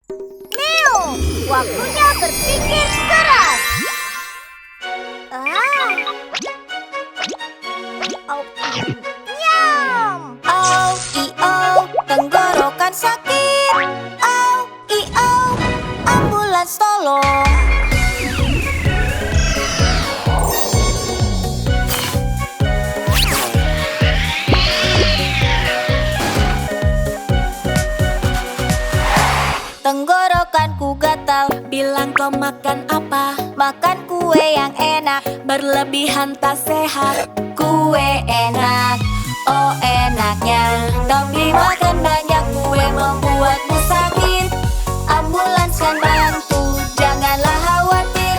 Neo, waktunya berpikir keras. Nyam. Au, i-au, tenggorokan sakit. Au, i-au, ambulans tolong. Tenggorokanku gatal. Bilang kau makan apa? Makan kue yang enak. Berlebihan tak sehat. Kue enak, oh enaknya. Tapi makan banyak kue membuatmu sakit. Ambulans kan bantu, janganlah khawatir.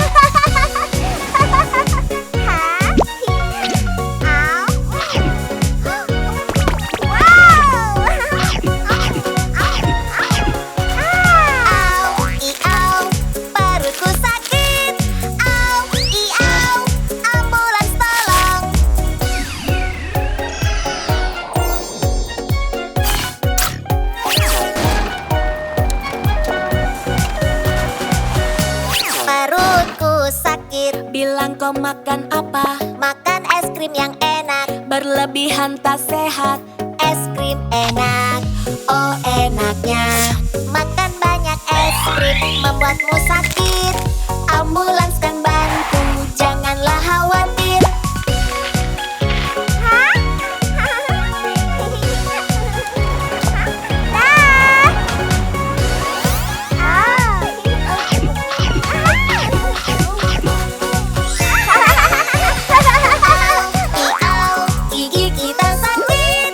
Au, i-au, perutku sakit. Au, i-au, ambulans tolong. Perutku sakit. Bilang kau makan apa? Makan es krim yang enak. Berlebihan tak sehat. Es krim enak, oh enaknya. Makan banyak es krim membuatmu sakit. Ambulans kan bantu, janganlah khawatir. Iau, gigi kita sakit.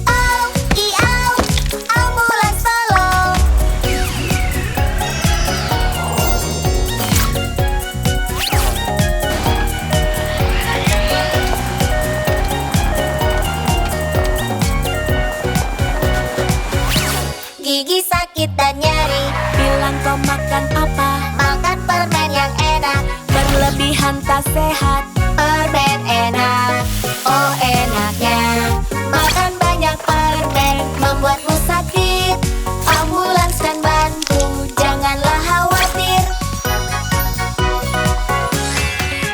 Au, iau, ambulans tolong. Gigi sakit dan nyeri. Bilang kau makan apa? Makan permen yang enak. Berlebihan tak sehat. Permen enak, oh enaknya. Makan banyak permen membuatmu sakit. Ambulans kan bantu, janganlah khawatir.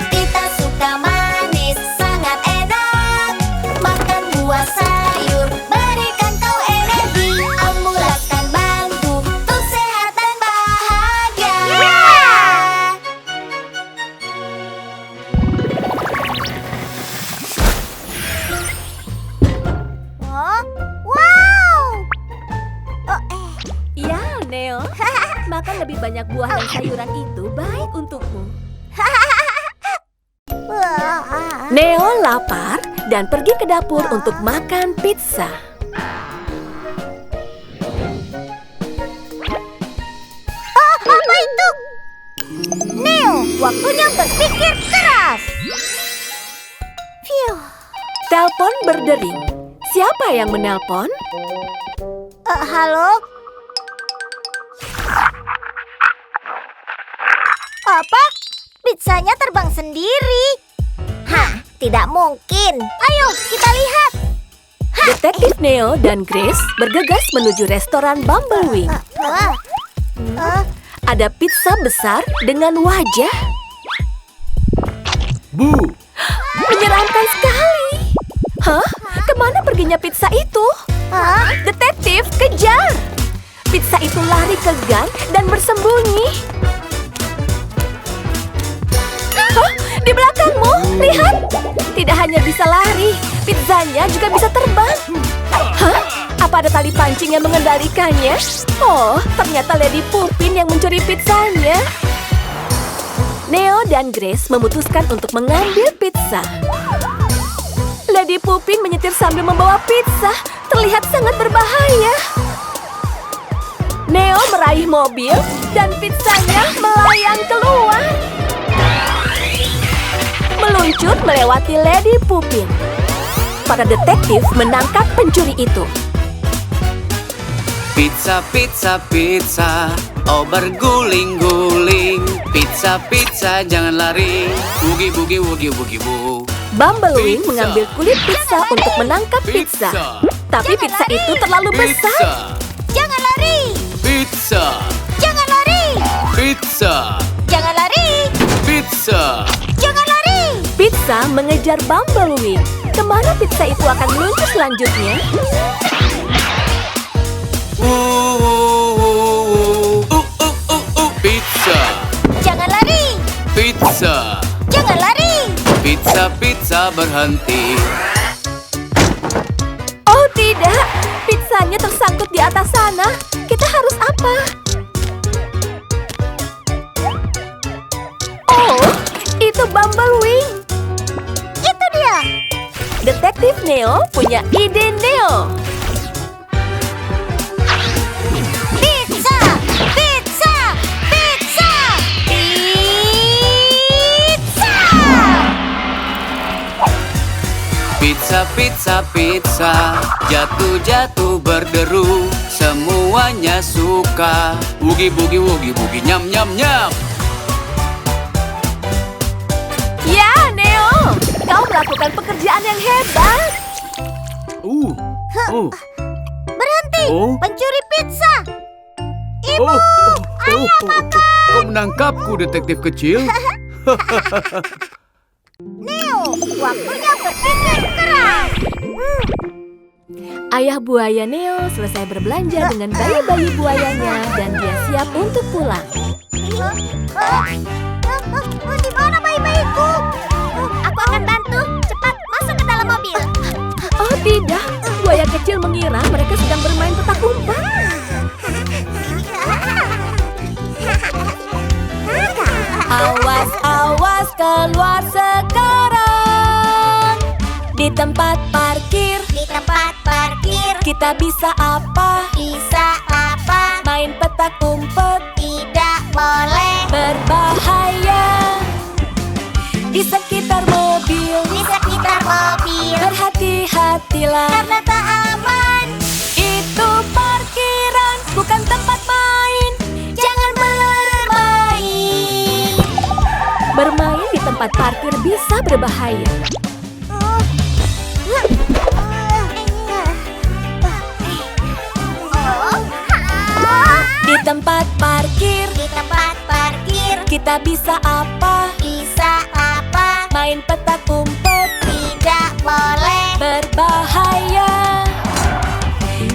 Kita suka manis, sangat enak. Makan buah sayur, berikan kau energi. Ambulans kan bantu, untuk sehat dan bahagia. Wow. Ya, Neo. Makan lebih banyak buah dan sayuran itu baik untukmu. Neo lapar dan pergi ke dapur untuk makan pizza. Apa itu? Neo, waktunya berpikir keras. Phew. Telepon berdering. Siapa yang menelpon? Halo? Apa? Pizzanya terbang sendiri. Hah, tidak mungkin. Ayo, kita lihat. Detektif Neo dan Grace bergegas menuju restoran Bumblewing. Ada pizza besar dengan wajah. Bu, Menyeramkan sekali. Hah? Kemana perginya pizza itu? Detektif, kejar! Pizza itu lari ke gang dan bersembunyi. Hah? Di belakangmu, lihat! Tidak hanya bisa lari, pizzanya juga bisa terbang. Hah? Apa ada tali pancing yang mengendalikannya? Oh, ternyata Lady Pupin yang mencuri pizzanya. Neo dan Grace memutuskan untuk mengambil pizza. Lady Pupin menyetir sambil membawa pizza. Terlihat sangat berbahaya. Neo meraih mobil dan pizzanya melayang keluar. Meluncur melewati Lady Pupin. Para detektif menangkap pencuri itu. pizza, pizza, pizza. Oh berguling-guling. Pizza, pizza, jangan lari. Bugi, bugi, bugi, bugi, bu. Bumblewing Pizza. mengambil kulit pizza untuk menangkap pizza. Tapi pizza itu terlalu besar. Pizza, Jangan lari. pizza. Jangan mengejar Bumblewing. Kemana pizza itu akan meluncur selanjutnya? Pizza, Jangan lari! pizza, Jangan lari! pizza berhenti. Oh tidak, pizzanya tersangkut di atas sana. Kita harus apa? Oh, itu Bumblewing. Itu dia! Detektif Neo punya ide Neo. Pizza! Pizza! Pizza! Pizza! Pizza, jatuh berderu, semuanya suka. Wugi bugi, nyam nyam nyam. Ya, Neo, kau melakukan pekerjaan yang hebat. Berhenti! Oh. Pencuri pizza! Kau menangkapku, detektif kecil. Neo, waktunya berpikir keras! Ayah buaya Neo selesai berbelanja dengan bayi-bayi buayanya dan dia siap untuk pulang. Di mana bayi-bayiku? Aku akan bantu. Cepat masuk ke dalam mobil. Oh tidak, buaya kecil mengira mereka sedang bermain petak umpet. Awas, awas, keluar sekarang. Di tempat parkir, Di tempat parkir kita bisa apa? bisa apa? Main petak umpet, Tidak boleh. berbahaya. Di sekitar mobil, Di sekitar mobil berhati-hatilah. karena tak aman. Itu parkiran, bukan tempat main. Jangan bermain. Bermain di tempat parkir bisa berbahaya. Di tempat parkir, Di tempat parkir kita bisa apa? bisa apa? Main petak umpet, Tidak boleh. berbahaya.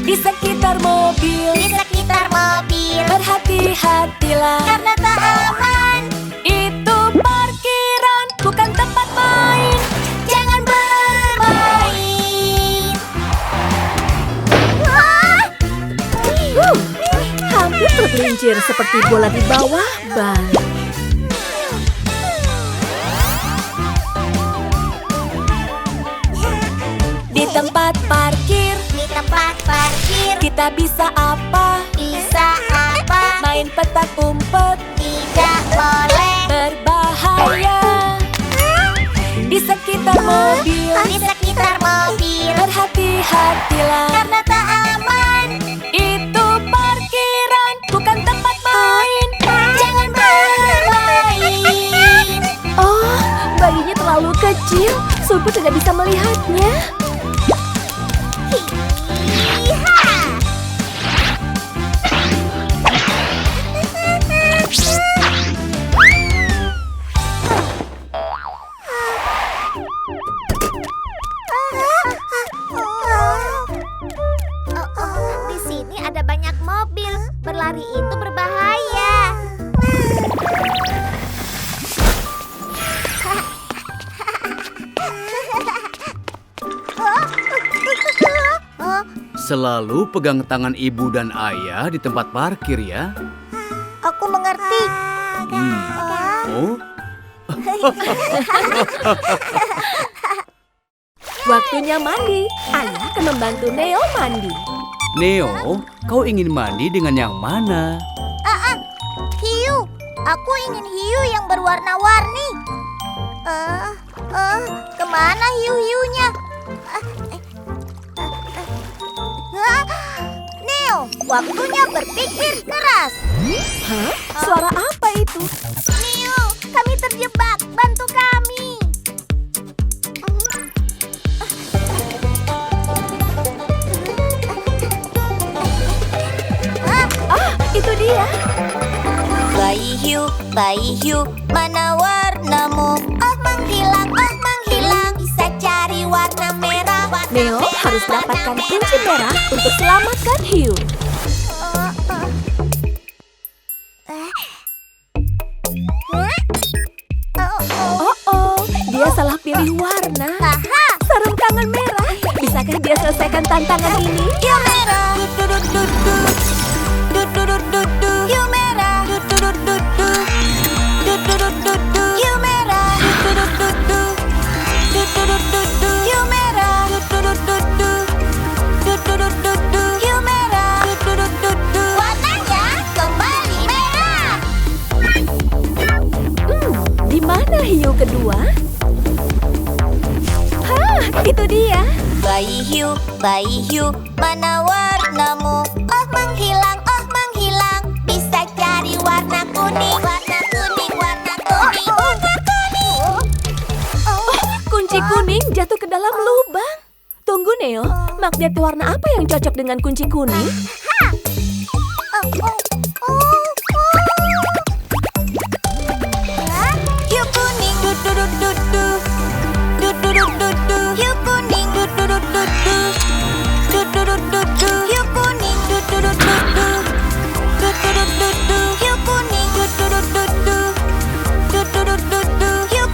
Di sekitar mobil, Di sekitar mobil berhati-hatilah. karena tak aman. Itu parkiran, bukan tempat main. Jangan bermain. Hampir tergelincir seperti bola di bawah ban. Di tempat parkir, Di tempat parkir kita bisa apa? bisa apa? Main petak umpet, Tidak boleh. berbahaya. Di sekitar mobil, Di sekitar mobil berhati-hatilah. karena tak aman. Itu parkiran, bukan tempat main. Jangan bermain. Oh, bayinya terlalu kecil. Suku tidak bisa melihatnya. Hiha. Di sini ada banyak mobil. Berlari itu berbahaya. Selalu pegang tangan ibu dan ayah di tempat parkir ya. Aku mengerti. Oh, Waktunya mandi. Ayah akan membantu Neo mandi. Neo, kau ingin mandi dengan yang mana? Hiu. Aku ingin hiu yang berwarna-warni. Kemana hiu-hiunya? Neo, waktunya berpikir keras. Hah? Suara apa itu? Neo, kami terjebak. Bantu kami. Ah, itu dia. Bayi hiu, mana warnamu? Oh menghilang, cari warna merah. Neo harus dapatkan kunci merah untuk selamatkan hiu. Oh, dia salah pilih warna. Sarung tangan merah. Bisakah dia selesaikan tantangan ini? Hiu merah. Hiu merah. Hiu merah. Hiu merah. Hiu merah. Warnanya kembali merah. Di mana hiu kedua? Hah, itu dia. Bayi hiu, mana warnamu? Oh menghilang, bisa cari warna kuning. Warna kuning, warna kuning, warna kuning. Kunci kuning jatuh ke dalam lubang. Tunggu Neo, magnet warna apa yang cocok dengan kunci kuning? Hiu kuning, hiu kuning, hiu kuning, hiu kuning, hiu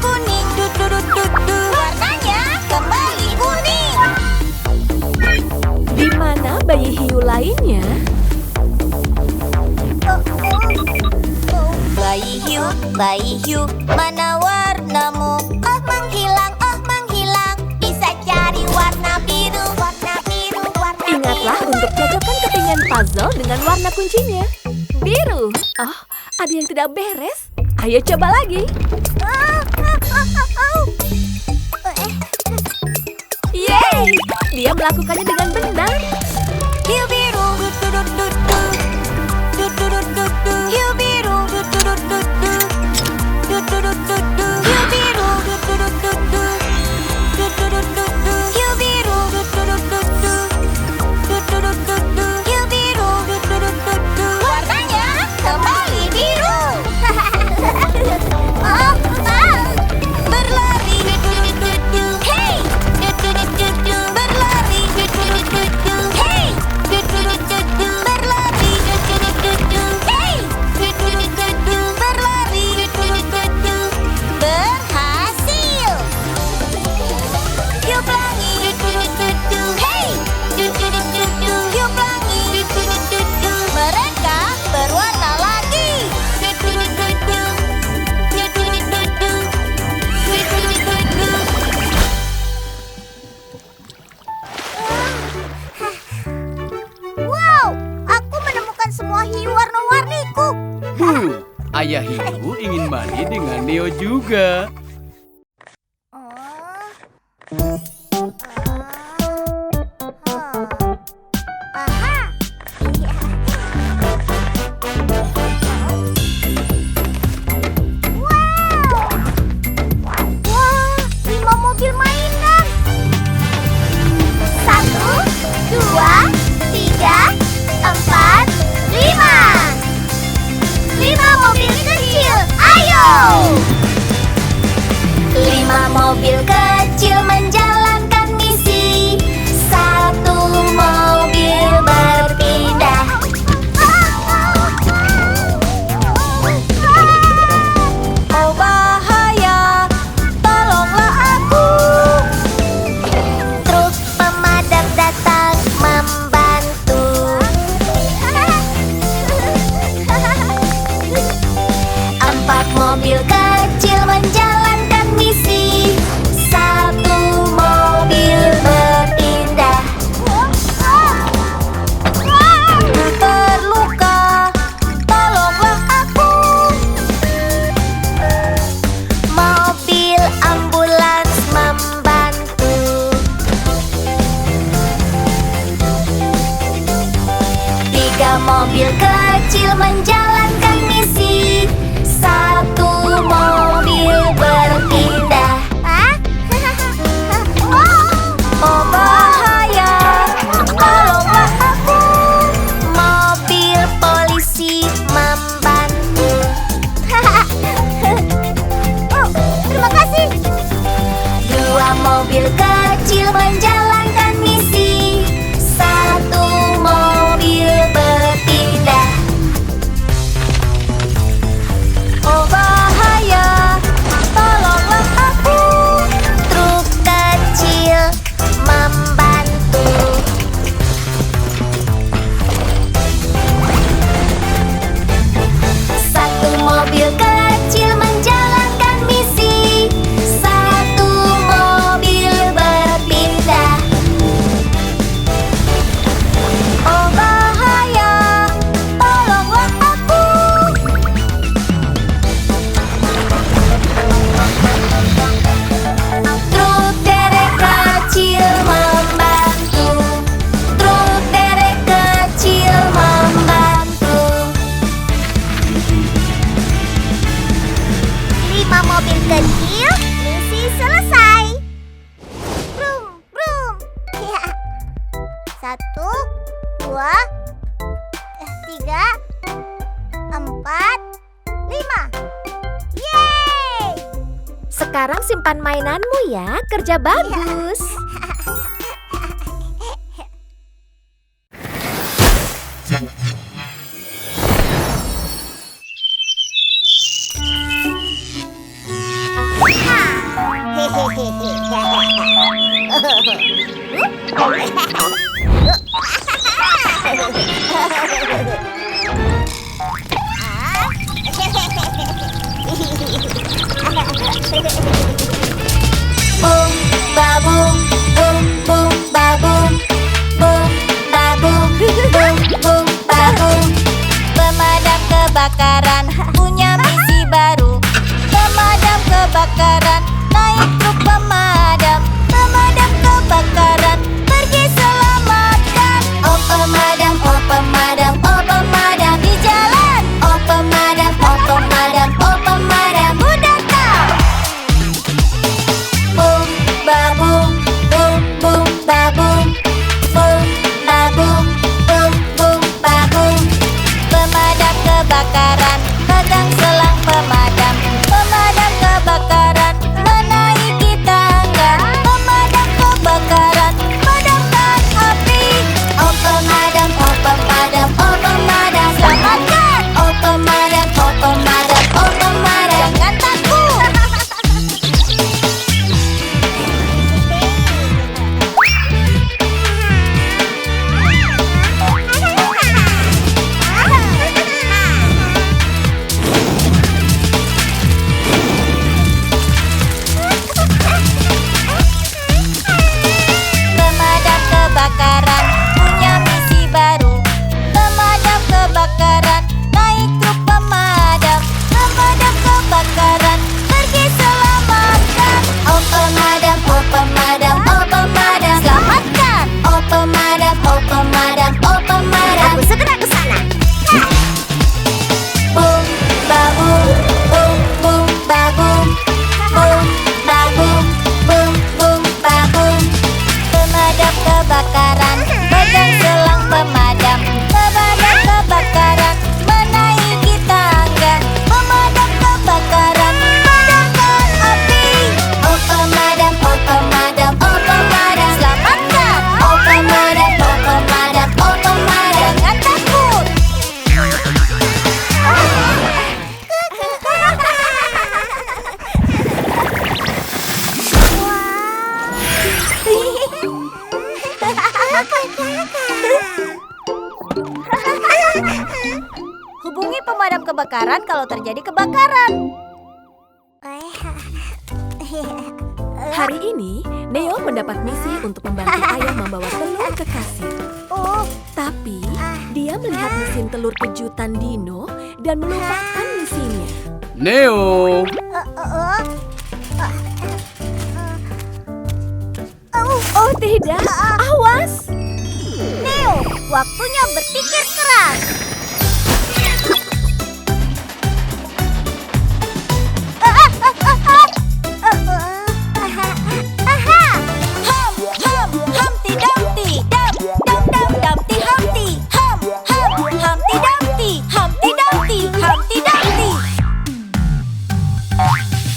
kuning, warnanya kembali kuning. Di mana bayi hiu lainnya? Bayi hiu, mana warnamu? Oh menghilang, bisa cari warna biru. Warna biru, warna Ingatlah untuk cocokkan kepingan puzzle dengan warna kuncinya. Biru. Oh, ada yang tidak beres. Ayo coba lagi. Yeay, dia melakukannya dengan benar. hiu biru. Hiu biru. Hiu biru. Hiu biru. Hiu biru. Warnanya kembali biru. Berlari. Hey. Berlari. Hey. Berlari. Hey. Berlari. Berhasil. Hiu pelangi. Hey. Hiu pelangi. Mereka berwarna lagi. Wow, aku menemukan semua hiu warna-warniku. Ayah hiu ingin mandi dengan Neo juga. Wah, 5 mobil mainan. 1, 2, 3, 4, 5. 5 mobil kecil, ayo. 5 mobil kecil menjalankan misi. 1 mobil berpindah. Oh bahaya, tolonglah aku. Truk pemadam datang membantu. 4 mobil kecil menjalankan misi. 1 kecil, misi selesai. Brum, brum. Ya. 1, 2, 3, 4, 5. Yeay! Sekarang simpan mainanmu ya, kerja bagus. Boom, ba boom, boom, boom, ba boom, boom, ba boom, boom, boom, ba boom. Pemadam kebakaran punya misi baru. Pemadam kebakaran naik truk pemadam. Pemadam kebakaran pergi selamatkan. Oh pemadam, oh pemadam, oh pemadam di jalan. Oh pemadam, oh pemadam, oh pemadam udah tahu. Boom, ba boom, boom, boom, ba boom, boom, ba boom, boom, boom, ba boom. Pemadam kebakaran pegang selang pemadam. Pemadam kebakaran menaiki tangga. Pemadam kebakaran padamkan api. Oh pemadam, oh pemadam, oh pemadam selamatkan. Oh pemadam, oh pemadam, oh pemadam jangan takut. Pemadam kebakaran punya misi baru. Pemadam kebakaran naik truk pemadam. Pemadam kebakaran pergi selamatkan. Oh pemadam, oh pemadam, oh pemadam selamatkan. Oh pemadam, oh pemadam, oh pemadam. Aku segera ke sana. Boom, ba boom, boom, boom, ba boom, boom, ba boom, boom, boom, ba boom. Pemadam kebakaran pegang selang pemadam. Pemadam kebakaran menaiki tangga. Pemadam kebakaran padamkan api. Oh pemadam, oh pemadam, oh pemadam selamatkan. Oh pemadam, oh pemadam, oh pemadam jangan takut. Hubungi pemadam kebakaran kalau terjadi kebakaran. Hari ini, Neo mendapat misi untuk membantu ayah membawa telur ke kasir. Oh, Tapi, dia melihat mesin telur kejutan Dino dan melupakan misinya. Neo, Oh tidak, awas! Neo, waktunya berpikir keras. Ham, ham, Humpty Dumpty, dam, dam, dam, Dumpty Humpty. Ham, ham, Humpty Dumpty, Humpty Dumpty, Humpty Dumpty.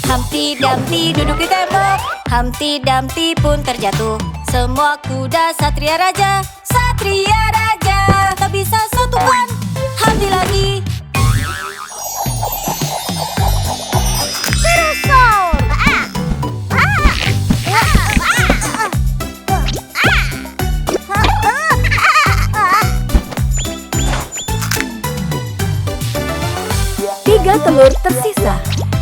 Humpty Dumpty duduk di tembok. Humpty Dumpty pun terjatuh. Semua kuda Satria Raja, Satria Raja tak bisa satukan. Humpty lagi. Pterosaur. Tiga telur tersisa.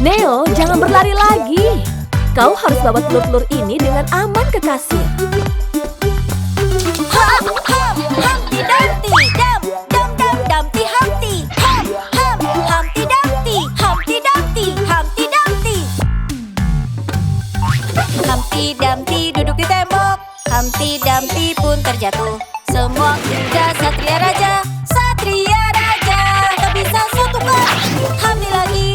Neo, jangan berlari lagi. Kau harus bawa telur-telur ini dengan aman ke kasir. Ham, ham, Humpty Dumpty, dam, dam, dam, Dumpty Humpty. Ham, ham, Humpty Dumpty, Humpty Dumpty, Humpty Dumpty. Humpty Dumpty duduk di tembok. Humpty Dumpty pun terjatuh. Semua kuda Satria Raja, Satria Raja tak bisa satukan. Humpty lagi.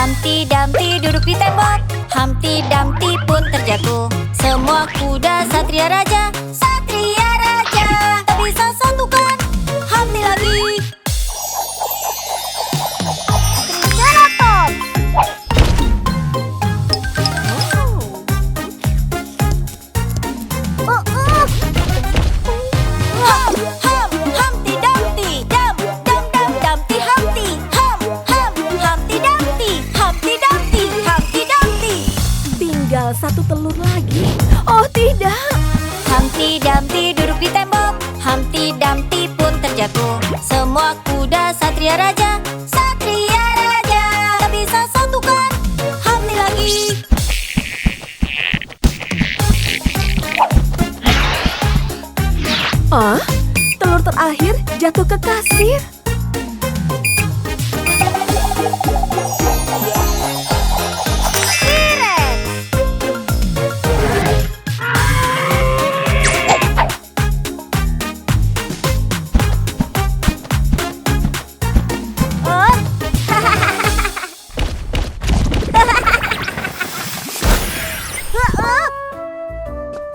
Humpty Dumpty duduk di tembok. Humpty Dumpty pun terjatuh. Semua kuda Satria Raja. Satria Raja tak bisa satukan. Humpty lagi. Triceratops. Humpty Dumpty. Dum, dum, dum, Dumpty Humpty. Humpty Dumpty. Humpty Dumpty. Humpty Dumpty. Tinggal satu telur lagi. Oh tidak. Humpty Dumpty duduk di tembok. Humpty Dumpty pun terjatuh. Semua kuda Satria Raja. Satria Raja tak bisa satukan. Humpty lagi. Ah, telur terakhir jatuh ke kasir.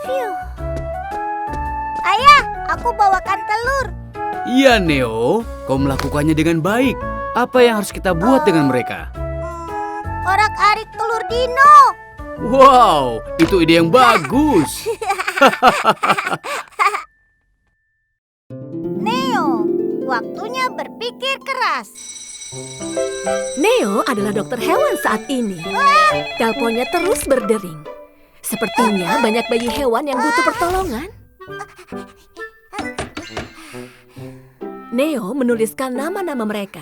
Phew. Ayah, aku bawakan telur. Iya, Neo. Kau melakukannya dengan baik. Apa yang harus kita buat dengan mereka? Orak-arik telur dino. Wow, itu ide yang bagus. Neo, waktunya berpikir keras. Neo adalah dokter hewan saat ini. Teleponnya terus berdering. Sepertinya banyak bayi hewan yang butuh pertolongan. Neo menuliskan nama-nama mereka.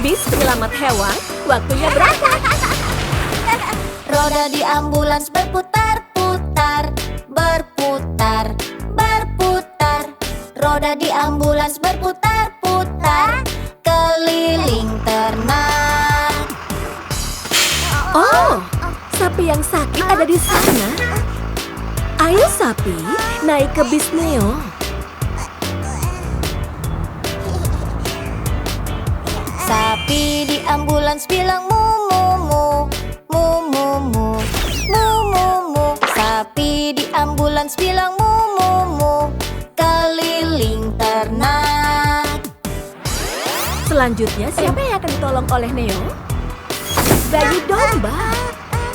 Bis penyelamat hewan, waktunya berangkat. Roda di ambulans berputar-putar. Berputar, berputar. Roda di ambulans berputar-putar. Keliling ternak. Oh, sapi yang sakit ada di sana. Ayo sapi, naik ke bis Neo. Sapi di ambulans bilang mu mu mu. Mu mu mu. Mu mu mu. Sapi di ambulans bilang mu mu mu. Keliling ternak. Selanjutnya siapa yang akan ditolong oleh Neo? Bayi domba.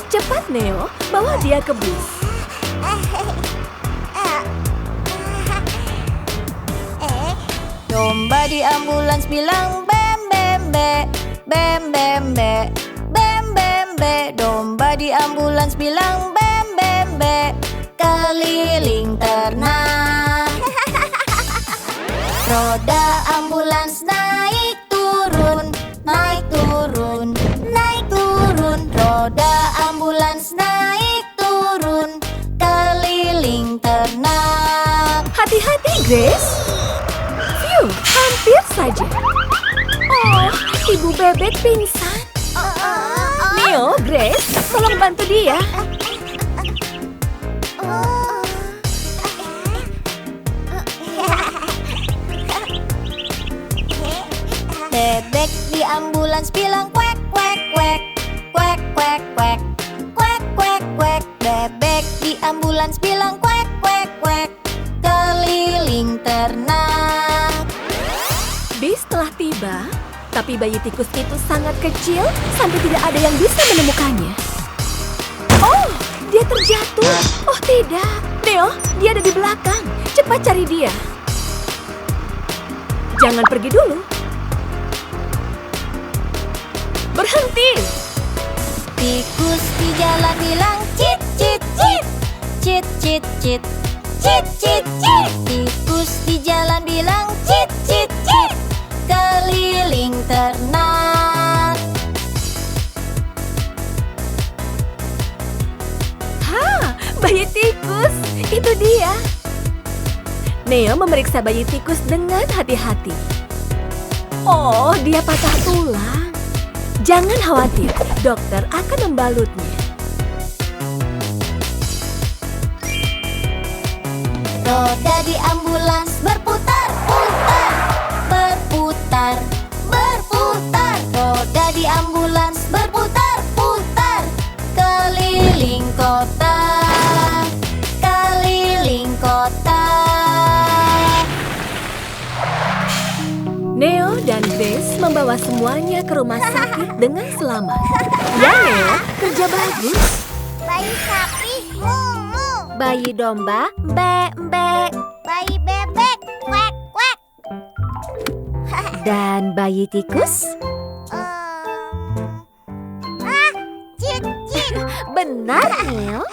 Cepat Neo, bawa dia ke bis. Domba di ambulans bilang bem bem be. Bem bem be. Bem bem be. Domba di ambulans bilang bem bem be. Keliling ternak. Roda ambulans naik turun. Naik turun. Naik turun. Roda ambulans naik turun. Keliling ternak. Hati-hati Grace. Phew, hampir saja. Oh, ibu bebek pingsan. Neo, Grace, tolong bantu dia. Bebek di ambulans bilang kuek kuek kuek. Kuek kuek kuek. Kuek kuek kuek. Bebek di ambulans bilang kuek kuek kuek. Keliling ternak. Bis telah tiba, tapi bayi tikus itu sangat kecil sampai tidak ada yang bisa menemukannya. Oh, dia terjatuh. Oh tidak, Neo, dia ada di belakang. Cepat cari dia. Jangan pergi dulu. Berhenti. Tikus di jalan bilang cit cit cit. Cit cit cit. Cit cit cit. Tikus di jalan bilang cit cit cit. Keliling ternak. Ha, bayi tikus. Itu dia. Neo memeriksa bayi tikus dengan hati-hati. Oh, dia patah tulang. Jangan khawatir, dokter akan membalutnya. Roda di ambulans berputar-putar. Berputar, Neo dan Grace membawa semuanya ke rumah sakit dengan selamat. Ya, Neo, kerja bagus. Bayi sapi, mu mu. Bayi domba, mbek. Bayi bebek, kwek kwek. Dan bayi tikus? Cik cik. Benar, Neo.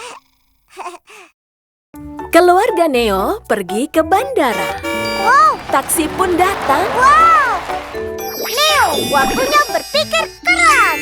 Keluarga Neo pergi ke bandara. Wow, Taksi pun datang. wow. Neo, waktunya berpikir keras.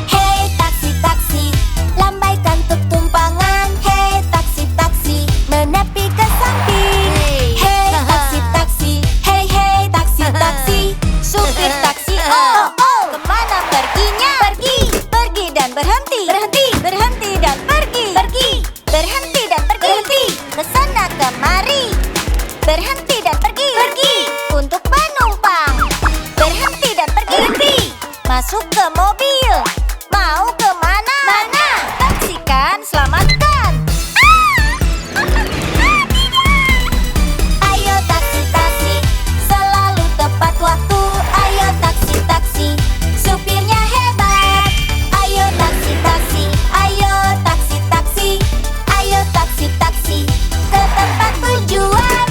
Hei taksi-taksi, lambaikan tuk tumpangan. Hei taksi-taksi, menepi ke samping. Hei taksi-taksi, hei taksi-taksi. Supir taksi, oh, kemana perginya? Pergi dan berhenti. Berhenti dan pergi. Berhenti dan pergi. Kesana kemari. Berhenti dan pergi. Untuk penumpang. Berhenti dan pergi. Masuk ke mobil. Mau kemana? Mana? Taksikan, selamatkan. Ayo taksi-taksi, selalu tepat waktu. Ayo taksi-taksi, supirnya hebat. Ayo taksi-taksi, ayo taksi-taksi. Ayo taksi-taksi, ke tempat tujuan.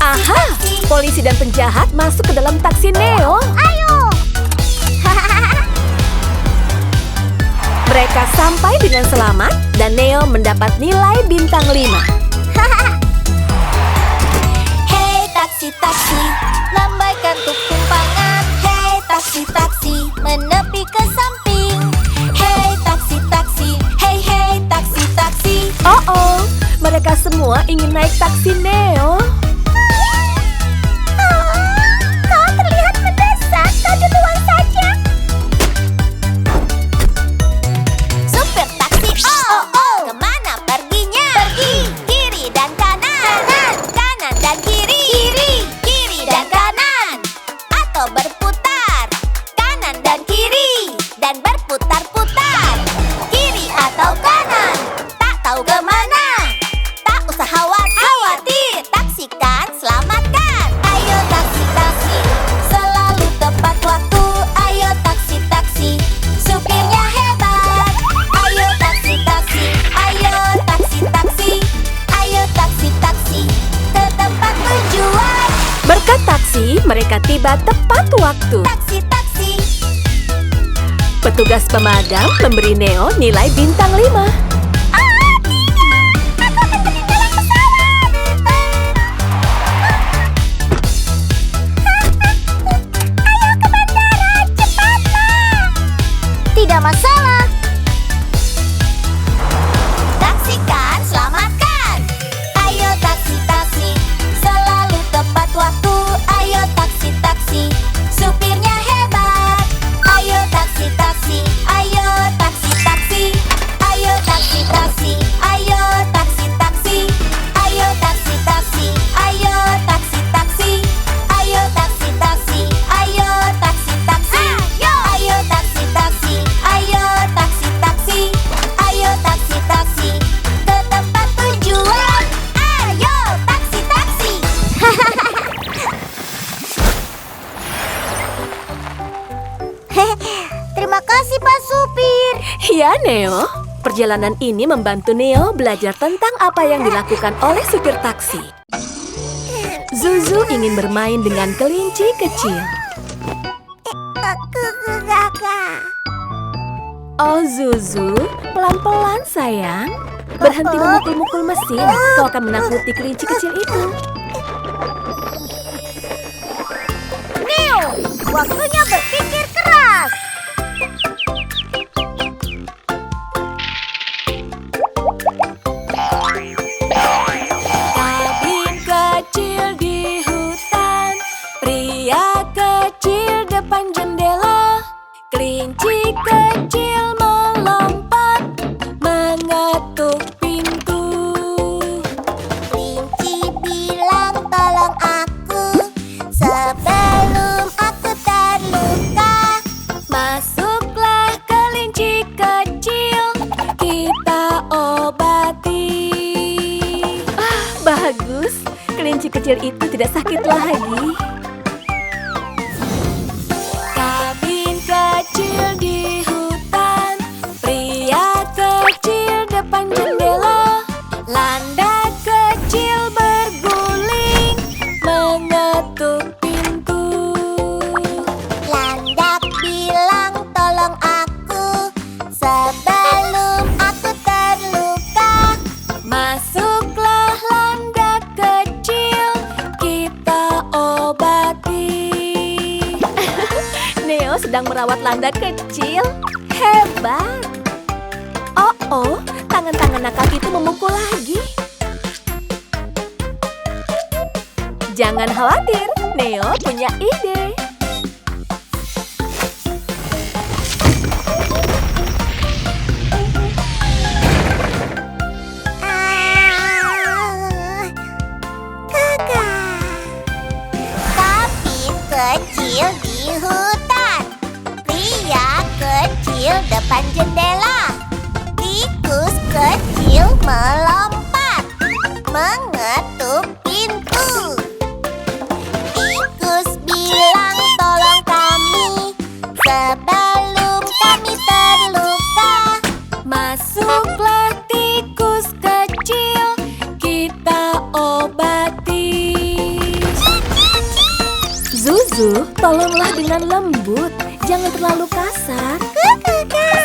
Aha, polisi dan penjahat masuk ke dalam taksi Neo. Ayo. Mereka sampai dengan selamat dan Neo mendapat nilai bintang 5. Hei taksi-taksi, lambaikan tuk tumpangan. Hei taksi-taksi, menepi ke samping. Hei taksi-taksi, hei taksi-taksi. Oh, mereka semua ingin naik taksi Neo. Kau terlihat mendesak. Kau duluan saja. Supir taksi, oh, kemana perginya? Kiri dan kanan. Kanan dan kiri. Kiri dan kanan. Atau berputar. Kanan dan kiri. Dan berputar-putar. Kiri atau kanan. Tak tahu kemana. Tak usah khawatir. Taksikan, selamatkan. Ayo taksi-taksi, selalu tepat waktu. Ayo taksi-taksi, supirnya hebat. Ayo taksi-taksi, ayo taksi-taksi. Ayo taksi-taksi, ke tempat tujuan. Berkat taksi, mereka tiba tepat waktu. Taksi-taksi. Petugas pemadam memberi Neo nilai bintang 5. Tidak masalah. Taksikan, selamatkan. Ayo taksi-taksi, selalu tepat waktu. Ayo taksi-taksi, supirnya hebat. Ayo taksi-taksi, ayo taksi-taksi. Ayo taksi-taksi, ayo taksi-taksi. Ayo taksi-taksi, ayo taksi-taksi. Ayo taksi-taksi, ayo taksi-taksi. Ayo taksi-taksi, ayo taksi-taksi. Ayo taksi-taksi, ke tempat tujuan. Ayo taksi-taksi. Terima kasih Pak Supir. Ya, Neo. Perjalanan ini membantu Neo belajar tentang apa yang dilakukan oleh supir taksi. Zuzu ingin bermain dengan kelinci kecil. Oh, Zuzu, pelan-pelan sayang. Berhenti memukul-mukul mesin. Kau akan menakuti kelinci kecil itu. Neo, waktunya berpikir keras. Kabin kecil di hutan, pria kecil depan jendela, kelinci kecil melompat, mengetuk pintu. Kelinci bilang tolong aku sebelum aku terluka. Mas kecil itu tidak sakit lagi. Kabin kecil di hutan, pria kecil depan jendela, landak kecil berguling, mengetuk pintu. Landak bilang tolong aku sebelum aku terluka. Masuklah landak kecil, kita obati. Neo sedang merawat landak kecil. Hebat. Oh, tangan-tangan nakal itu memukul lagi. Jangan khawatir, Neo punya ide. Kabin kecil di hutan, pria kecil depan jendela, tikus kecil melompat, mengetuk pintu. Tikus bilang tolong kami sebelum kami terluka. Masuklah tikus kecil, kita obati. Zuzu, tolonglah dengan lembut, jangan terlalu kasar.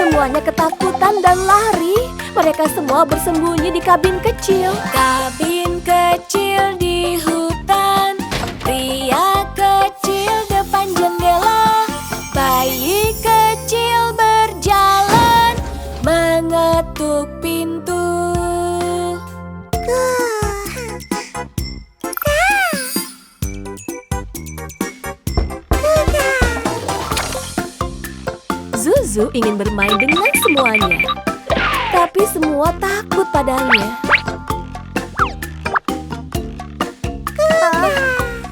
Semuanya ketakutan dan lari. Mereka semua bersembunyi di kabin kecil. Kabin kecil di hutan, pria kecil depan jendela, bayi kecil berjalan, mengetuk pintu. Zuzu ingin bermain dengan semuanya, tapi semua takut padanya.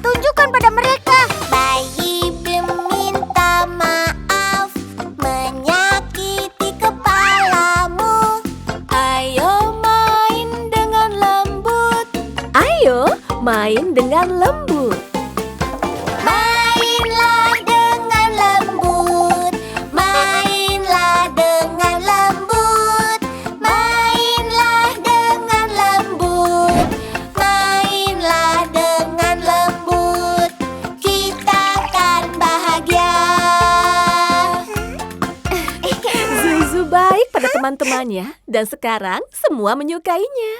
Tunjukkan pada mereka. Bayi meminta maaf menyakiti kepalamu. Ayo main dengan lembut. Ayo main dengan lembut. Mainlah dengan lembut. Mainlah dengan lembut. Mainlah dengan lembut. Mainlah dengan lembut. Kita akan bahagia. Zuzu baik pada teman-temannya dan sekarang semua menyukainya.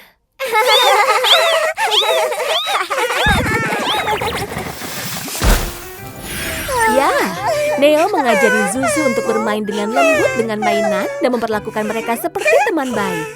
Ya, Neo mengajari Zuzu untuk bermain dengan lembut dengan mainan dan memperlakukan mereka seperti teman baik.